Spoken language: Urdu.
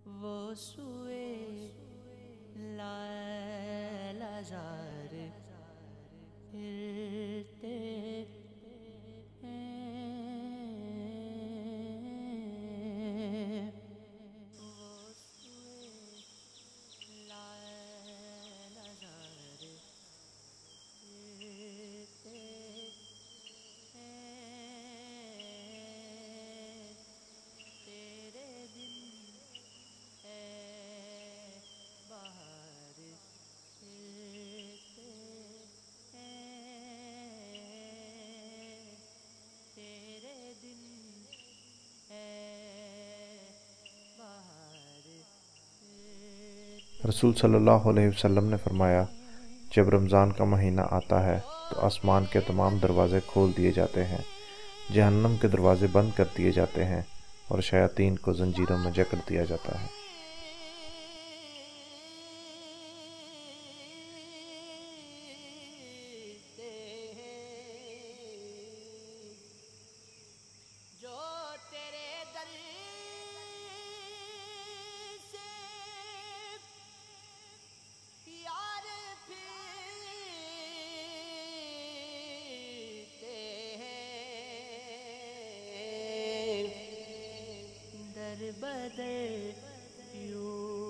وہ سوئے لالازار پھرتے ہیں، وہ سوئے لالازار پھرتے ہیں، تیرے دن ہے بہار پھرتے ہیں، تیرے دن ہے بہار پھرتے رسول صلی اللہ علیہ وسلم نے فرمایا، جب رمضان کا مہینہ آتا ہے تو آسمان کے تمام دروازے کھول دیے جاتے ہیں، جہنم کے دروازے بند کر دیے جاتے ہیں اور شیاطین کو زنجیروں میں جکڑ دیا جاتا ہے۔ جو تیرے در سے یار پھرتے ہیں، در بدر یوں